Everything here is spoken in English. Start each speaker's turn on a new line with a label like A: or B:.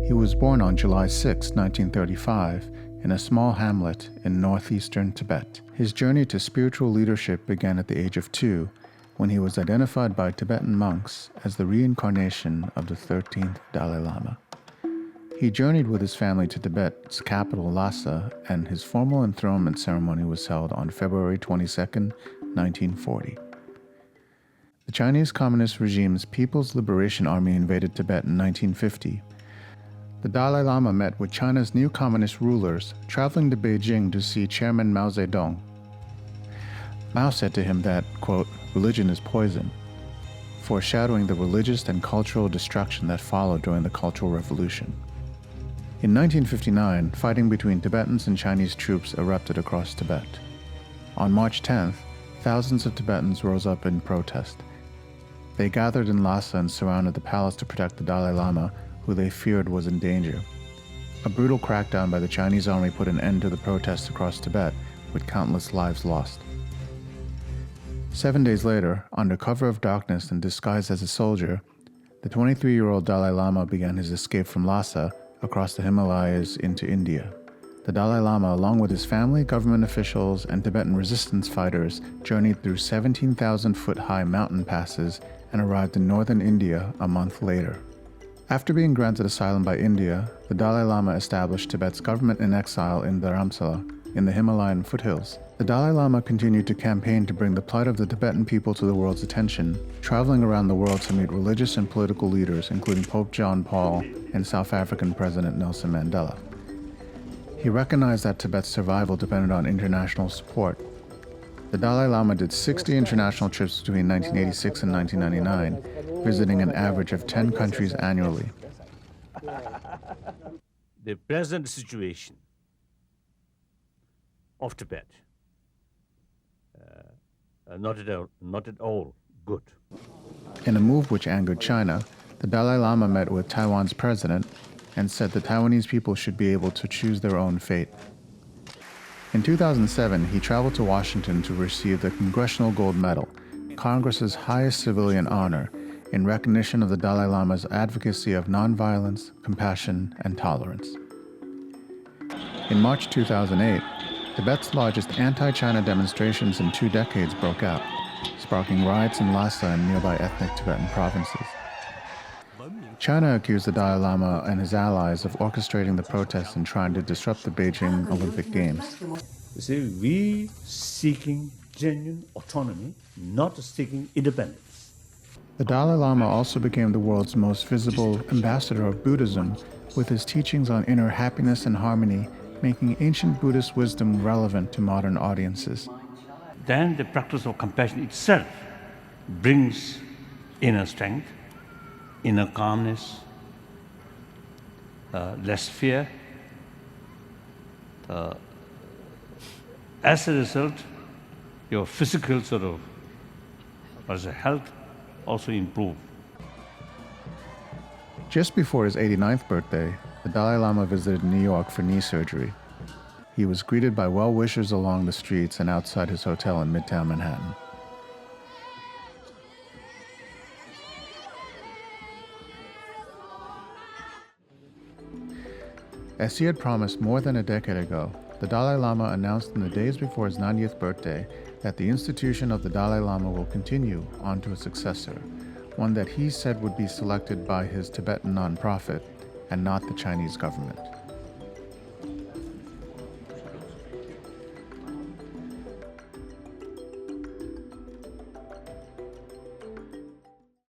A: He was born on July 6, 1935, in a small hamlet in northeastern Tibet. His journey to spiritual leadership began at the age of 2, when he was identified by Tibetan monks as the reincarnation of the 13th Dalai Lama. He journeyed with his family to Tibet's capital Lhasa, and his formal enthronement ceremony was held on February 22, 1940. The Chinese Communist regime's People's Liberation Army invaded Tibet in 1950. The Dalai Lama met with China's new communist rulers, traveling to Beijing to see Chairman Mao Zedong. Mao said to him that, quote, "religion is poison," foreshadowing the religious and cultural destruction that followed during the Cultural Revolution. In 1959, fighting between Tibetans and Chinese troops erupted across Tibet. On March 10th, thousands of Tibetans rose up in protest. They gathered in Lhasa and surrounded the palace to protect the Dalai Lama, who they feared was in danger. A brutal crackdown by the Chinese army put an end to the protests across Tibet, with countless lives lost. 7 days later, under cover of darkness and disguised as a soldier, the 23-year-old Dalai Lama began his escape from Lhasa across the Himalayas into India. The Dalai Lama, along with his family, government officials, and Tibetan resistance fighters, journeyed through 17,000-foot-high mountain passes and arrived in northern India a month later. After being granted asylum by India, the Dalai Lama established Tibet's government in exile in Dharamsala, in the Himalayan foothills. The Dalai Lama continued to campaign to bring the plight of the Tibetan people to the world's attention, traveling around the world to meet religious and political leaders, including Pope John Paul and South African President Nelson Mandela. He recognized that Tibet's survival depended on international support. The Dalai Lama did 60 international trips between 1986 and 1999, visiting an average of 10 countries annually.
B: The present situation of Tibet, not at all good.
A: In a move which angered China, the Dalai Lama met with Taiwan's president and said the Taiwanese people should be able to choose their own fate. In 2007, he traveled to Washington to receive the Congressional Gold Medal, Congress's highest civilian honor, in recognition of the Dalai Lama's advocacy of nonviolence, compassion, and tolerance. In March 2008, Tibet's largest anti-China demonstrations in 2 decades broke out, sparking riots in Lhasa and nearby ethnic Tibetan provinces. China accused the Dalai Lama and his allies of orchestrating the protests and trying to disrupt the Beijing Olympic Games.
B: You see, we seeking genuine autonomy, not seeking independence.
A: The Dalai Lama also became the world's most visible ambassador of Buddhism, with his teachings on inner happiness and harmony, making ancient Buddhist wisdom relevant to modern audiences.
B: Then the practice of compassion itself brings inner strength, inner calmness, less fear. As a result, your physical health also improve.
A: Just before his 89th birthday, the Dalai Lama visited New York for knee surgery. He was greeted by well-wishers along the streets and outside his hotel in Midtown Manhattan. As he had promised more than a decade ago, the Dalai Lama announced in the days before his 90th birthday that the institution of the Dalai Lama will continue on to a successor, one that he said would be selected by his Tibetan nonprofit and not the Chinese government.